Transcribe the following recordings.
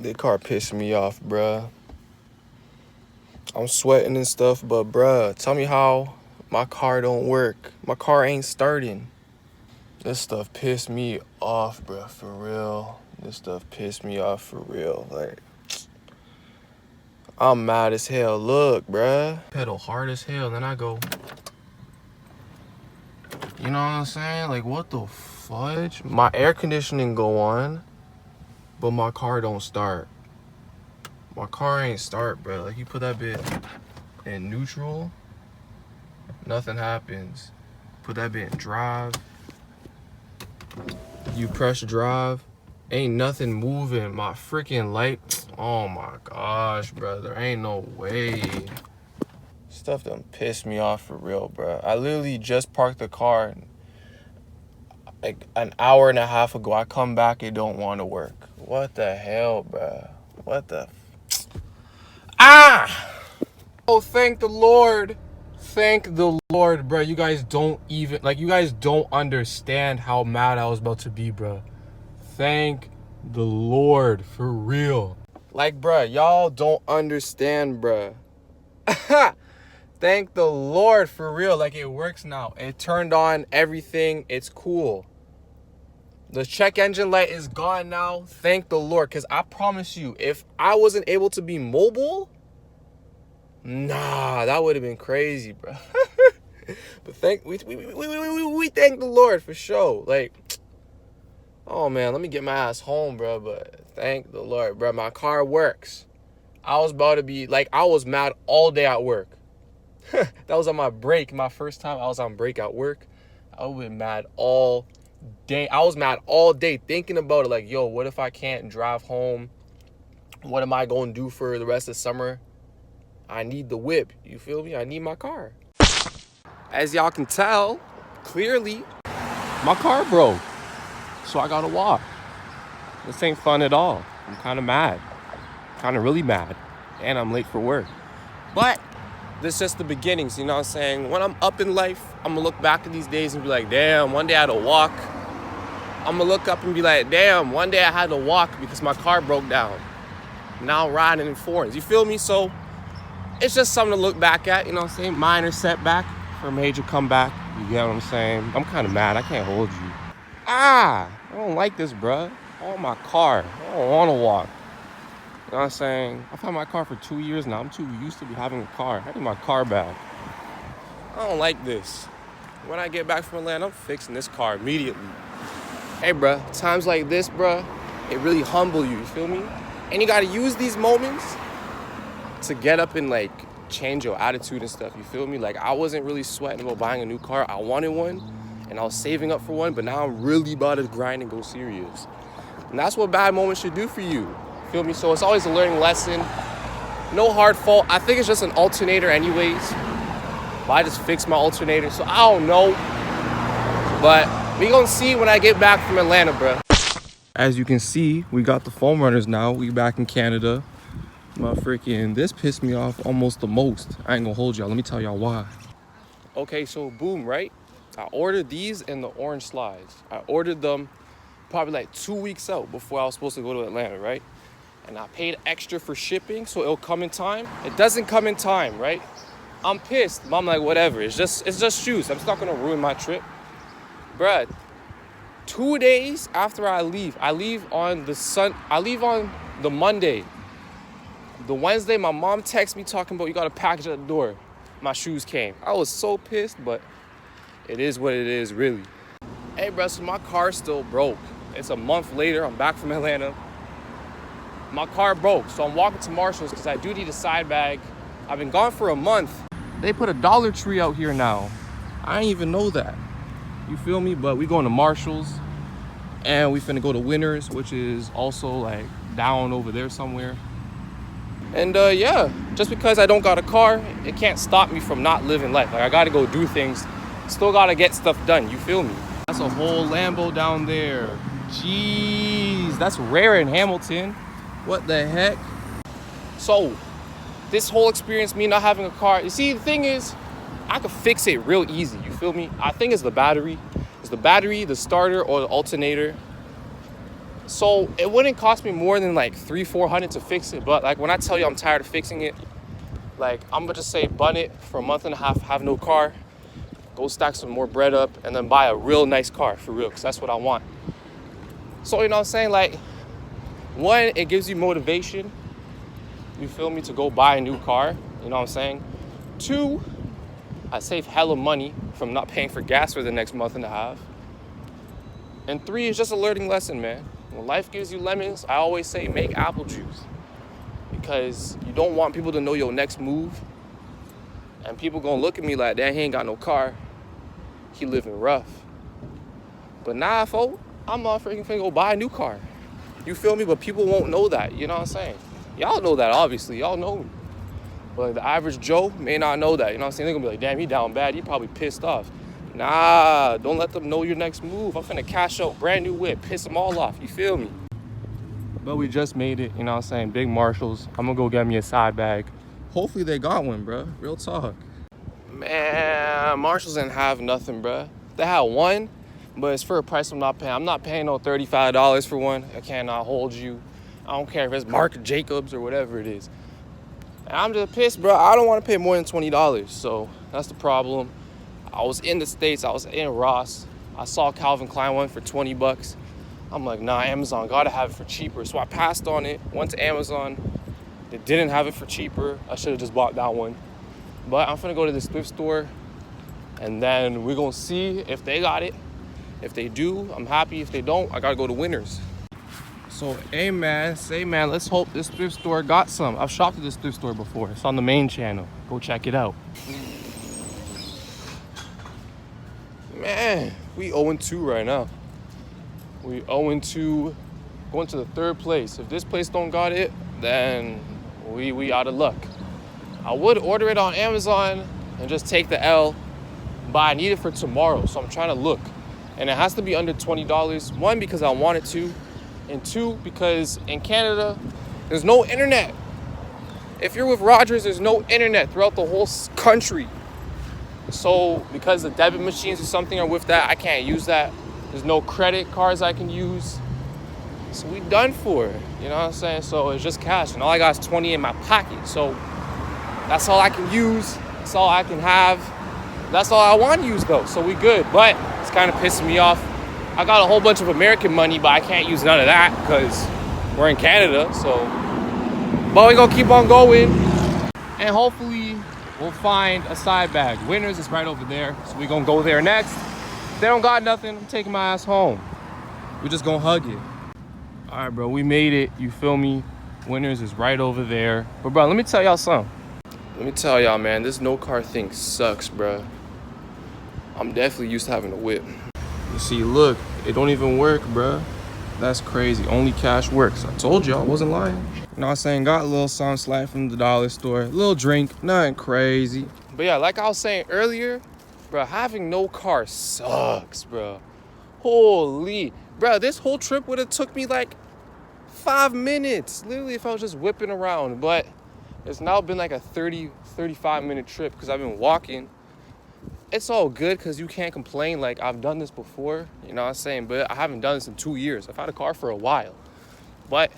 The car pissed me off, bruh. I'm sweating and stuff, but bruh, tell me how my car don't work. My car ain't starting. This stuff pissed me off, bruh, for real. This stuff pissed me off for real. Like, I'm mad as hell. Look, bruh. Pedal hard as hell, then I go. You know what I'm saying? Like, what the fudge? My air conditioning go on, but my car don't start. My car ain't start, bro. Like, you put that bit in neutral, nothing happens. Put that bit in drive. You press drive, ain't nothing moving. My freaking light, oh my gosh, bro. There ain't no way. Stuff done pissed me off for real, bro. I literally just parked the car like an hour and a half ago. I come back, it don't want to work. What the hell, bro? What the? Oh, thank the Lord. Thank the Lord, bro. You guys don't even, like, you guys don't understand how mad I was about to be, bro. Thank the Lord, for real. Like, bro, y'all don't understand, bro. Thank the Lord, for real. Like, it works now. It turned on everything. It's cool. The check engine light is gone now. Thank the Lord. Because I promise you, if I wasn't able to be mobile, nah, that would have been crazy, bro. But we thank the Lord for sure. Like, oh man, let me get my ass home, bro. But thank the Lord, bro. My car works. I was about to be like, I was mad all day at work. That was on my break. My first time I was on break at work. I was mad all day. I was mad all day thinking about it. Like, yo, what if I can't drive home? What am I going to do for the rest of summer? I need the whip. You feel me? I need my car. As y'all can tell, clearly, my car broke. So I gotta walk. This ain't fun at all. I'm kind of mad. Kind of really mad. And I'm late for work. But this is just the beginnings, you know what I'm saying? When I'm up in life, I'm gonna look back at these days and be like, damn, one day I had to walk. I'm gonna look up and be like, damn, one day I had to walk because my car broke down. Now I'm riding in foreigns. You feel me? So it's just something to look back at, you know what I'm saying? Minor setback for a major comeback. You get what I'm saying? I'm kind of mad. I can't hold you. I don't like this, bruh. I want my car. I don't want to walk. You know what I'm saying? I've had my car for 2 years now. I'm too used to be having a car. I need my car back. I don't like this. When I get back from Atlanta, I'm fixing this car immediately. Hey, bruh, times like this, bruh, it really humble you feel me? And you got to use these moments to get up and, like, change your attitude and stuff, you feel me? Like, I wasn't really sweating about buying a new car. I wanted one, and I was saving up for one, but now I'm really about to grind and go serious. And that's what bad moments should do for you, feel me? So it's always a learning lesson. No hard fault. I think it's just an alternator anyways. But I just fixed my alternator, so I don't know. But we gonna see when I get back from Atlanta, bro. As you can see, we got the foam runners now. We back in Canada. This pissed me off almost the most. I ain't gonna hold y'all. Let me tell y'all why. Okay, so boom, right? I ordered these in the orange slides. I ordered them probably like 2 weeks out before I was supposed to go to Atlanta, right? And I paid extra for shipping, so it'll come in time. It doesn't come in time, right? I'm pissed, but I'm like, whatever. It's just shoes. I'm just not gonna ruin my trip. Bruh, 2 days after I leave on the Monday. The Wednesday, my mom texted me talking about, you got a package at the door. My shoes came. I was so pissed, but it is what it is, really. Hey, bro, so my car still broke. It's a month later. I'm back from Atlanta. My car broke, so I'm walking to Marshall's because I do need a side bag. I've been gone for a month. They put a Dollar Tree out here now. I didn't even know that. You feel me? But we going to Marshall's, and we finna go to Winners, which is also like down over there somewhere. And yeah, just because I don't got a car, it can't stop me from not living life. Like, I gotta go do things. Still gotta get stuff done, you feel me? That's a whole Lambo down there. Jeez, that's rare in Hamilton. What the heck? So, this whole experience, me not having a car, you see, the thing is, I could fix it real easy, you feel me? I think it's the battery. It's the battery, the starter, or the alternator. So it wouldn't cost me more than like $300-400 to fix it. But like when I tell you I'm tired of fixing it, like I'm gonna just say bun it for a month and a half, have no car, go stack some more bread up, and then buy a real nice car for real, because that's what I want. So you know what I'm saying? Like, one, it gives you motivation, you feel me, to go buy a new car, you know what I'm saying? Two, I save hella money from not paying for gas for the next month and a half. And three, it's just a learning lesson, man. When life gives you lemons, I always say make apple juice. Because you don't want people to know your next move. And people gonna look at me like, damn, he ain't got no car. He living rough. But nah, folks, I'm not freaking finna go buy a new car. You feel me? But people won't know that, you know what I'm saying? Y'all know that, obviously. Y'all know me. But like, the average Joe may not know that, you know what I'm saying? They're gonna be like, damn, he down bad. He probably pissed off. Nah, don't let them know your next move. I'm finna cash out brand new whip, piss them all off, you feel me? But we just made it, you know what I'm saying? Big Marshalls. I'm gonna go get me a side bag. Hopefully they got one, bro. Real talk. Man, Marshalls didn't have nothing, bro. They had one, but it's for a price I'm not paying. I'm not paying no $35 for one. I cannot hold you. I don't care if it's Marc Jacobs or whatever it is. And I'm just pissed, bro. I don't want to pay more than $20. So that's the problem. I was in the States. I was in Ross. I saw Calvin Klein one for $20. I'm like, nah, Amazon gotta have it for cheaper. So I passed on it. Went to Amazon. They didn't have it for cheaper. I should have just bought that one. But I'm finna go to this thrift store, and then we're gonna see if they got it. If they do, I'm happy. If they don't, I gotta go to Winners. So, hey man, let's hope this thrift store got some. I've shopped at this thrift store before. It's on the main channel. Go check it out. Man, we 0-2 right now. We 0-2, going to the third place. If this place don't got it, then we out of luck. I would order it on Amazon and just take the L, but I need it for tomorrow, so I'm trying to look. And it has to be under $20. One, because I want it to, and two, because in Canada, there's no internet. If you're with Rogers, there's no internet throughout the whole country. So because the debit machines or something are with that, I can't use that. There's no credit cards I can use. So we done for, you know what I'm saying? So it's just cash, and all I got is 20 in my pocket. So that's all I can use. That's all I can have. That's all I want to use though. So we good, but it's kind of pissing me off. I got a whole bunch of American money, but I can't use none of that because we're in Canada. So, but we gonna keep on going, and hopefully we'll find a side bag. Winners is right over there, so we gonna go there next. If they don't got nothing, I'm taking my ass home. We just gonna hug it. All right, bro, we made it. You feel me? Winners is right over there. But bro, let me tell y'all something. Let me tell y'all, man, this no car thing sucks, bro. I'm definitely used to having a whip. You see, look, it don't even work, bro. That's crazy. Only cash works. I told y'all, I wasn't lying. You know what I'm saying? Got a little something slide from the dollar store. A little drink, nothing crazy. But yeah, like I was saying earlier, bro, having no car sucks, bro. Holy, bro, this whole trip would have took me like 5 minutes. Literally, if I was just whipping around. But it's now been like a 35-minute trip because I've been walking. It's all good because you can't complain. Like, I've done this before, you know what I'm saying? But I haven't done this in 2 years. I've had a car for a while. But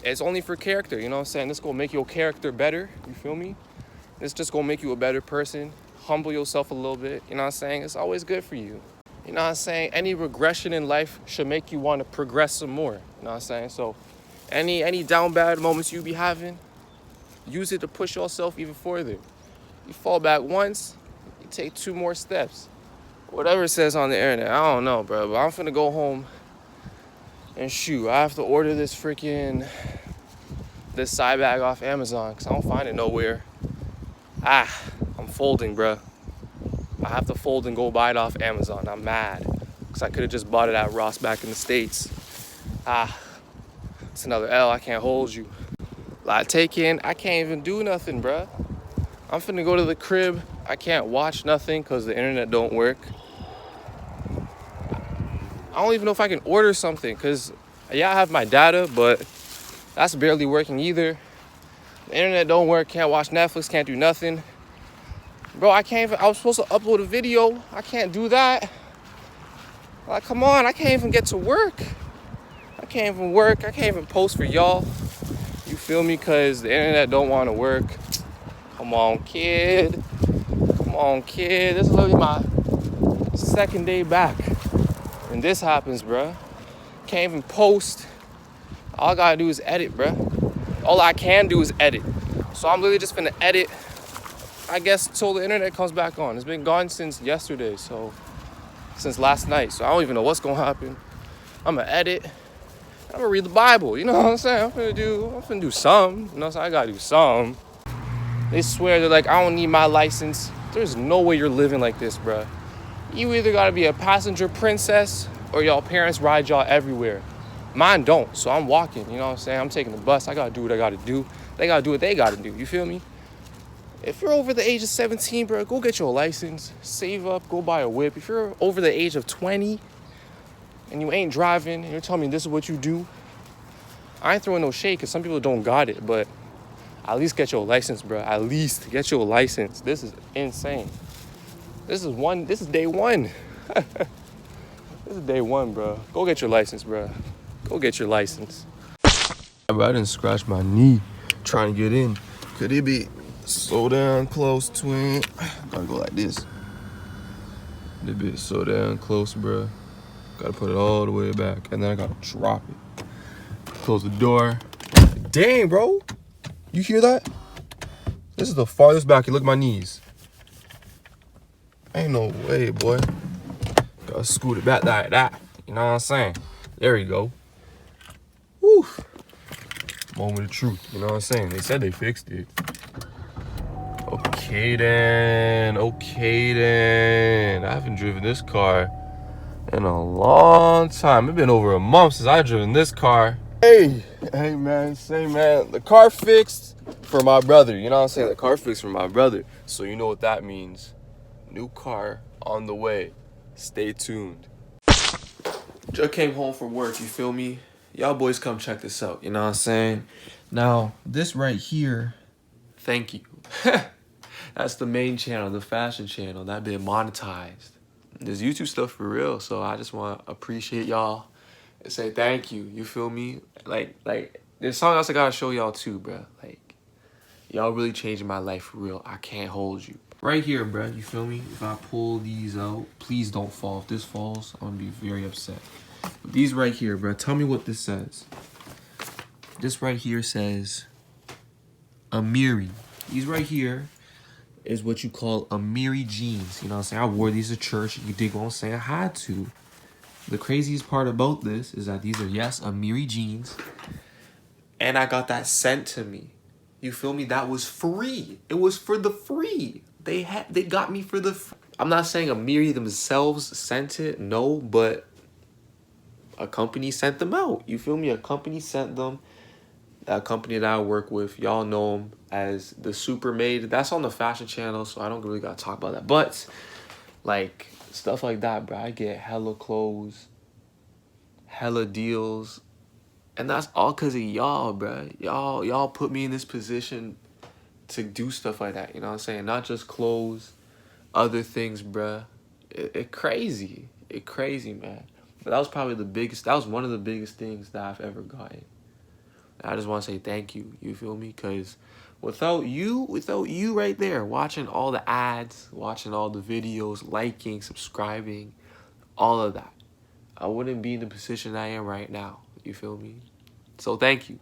it's only for character, you know what I'm saying? This gonna make your character better, you feel me? It's just gonna make you a better person. Humble yourself a little bit, you know what I'm saying? It's always good for you. You know what I'm saying? Any regression in life should make you want to progress some more, you know what I'm saying? So any down bad moments you be having, use it to push yourself even further. You fall back once, you take 2 more steps. Whatever it says on the internet, I don't know, bro. But I'm finna go home and shoot. I have to order this side bag off Amazon because I don't find it nowhere. I'm folding, bro. I have to fold and go buy it off Amazon. I'm mad because I could have just bought it at Ross back in the States. It's another L. I can't hold you. Lot taken. I can't even do nothing, bro. I'm finna go to the crib. I can't watch nothing because the internet don't work. I don't even know if I can order something because, yeah, I have my data, but that's barely working either. The internet don't work. Can't watch Netflix. Can't do nothing. Bro, I can't even, I was supposed to upload a video. I can't do that. Like, come on. I can't even get to work. I can't can't even work. I can't even post for y'all. You feel me? Because the internet don't want to work. Come on, kid. Come on, kid. This is literally my second day back. And this happens, bruh. Can't even post. All I gotta do is edit, bruh. All I can do is edit. So I'm literally just gonna edit, I guess, until the internet comes back on. It's been gone since yesterday, so since last night. So I don't even know what's gonna happen. I'm gonna edit. I'm gonna read the Bible. You know what I'm saying? I'm gonna do something. You know what I'm saying? I gotta do something. They swear they're like, I don't need my license. There's no way you're living like this, bruh. You either gotta be a passenger princess or y'all parents ride y'all everywhere. Mine don't, so I'm walking, you know what I'm saying? I'm taking the bus, I gotta do what I gotta do. They gotta do what they gotta do, you feel me? If you're over the age of 17, bro, go get your license, save up, go buy a whip. If you're over the age of 20 and you ain't driving and you're telling me this is what you do, I ain't throwing no shade because some people don't got it, but at least get your license, bro. At least get your license. This is insane. This is day one. This is day one, bro. Go get your license, bro. Go get your license. Bro, I didn't scratch my knee trying to get in. Could it be so damn close, twin? Gotta go like this. This bitch so damn close, bro. Gotta put it all the way back, and then I gotta drop it. Close the door. Dang, bro. You hear that? This is the farthest back. You look at my knees. Ain't no way, boy. Gotta scoot it back like that. You know what I'm saying? There you go. Woo. Moment of truth. You know what I'm saying? They said they fixed it. Okay then. Okay then. I haven't driven this car in a long time. It's been over a month since I've driven this car. Hey man, the car fixed for my brother. You know what I'm saying? The car fixed for my brother. So you know what that means. New car on the way. Stay tuned. Just came home from work, you feel me? Y'all boys come check this out, you know what I'm saying? Now, this right here, thank you. That's the main channel, the fashion channel, that been monetized. This YouTube stuff for real, so I just want to appreciate y'all and say thank you, you feel me? Like, there's something else I gotta show y'all too, bro. Like, y'all really changing my life for real. I can't hold you. Right here, bro, you feel me? If I pull these out, please don't fall. If this falls, I'm gonna be very upset. But these right here, bro, tell me what this says. This right here says Amiri. These right here is what you call Amiri jeans. You know what I'm saying? I wore these to church. You dig what I'm saying? I had to. The craziest part about this is that these are, yes, Amiri jeans. And I got that sent to me. You feel me? That was free. It was for the free. They got me for the I'm not saying Amiri themselves sent it, no, but a company sent them out. You feel me? A company sent them. That company that I work with, y'all know them as the Super Made. That's on the fashion channel, so I don't really gotta talk about that. But like stuff like that, bro. I get hella clothes, hella deals. And that's all because of y'all, bro. Y'all put me in this position to do stuff like that. You know what I'm saying? Not just clothes, other things, bro. It crazy. It crazy, man. But that was probably that was one of the biggest things that I've ever gotten. I just want to say thank you. You feel me? Because without you right there, watching all the ads, watching all the videos, liking, subscribing, all of that, I wouldn't be in the position I am right now. You feel me? So thank you.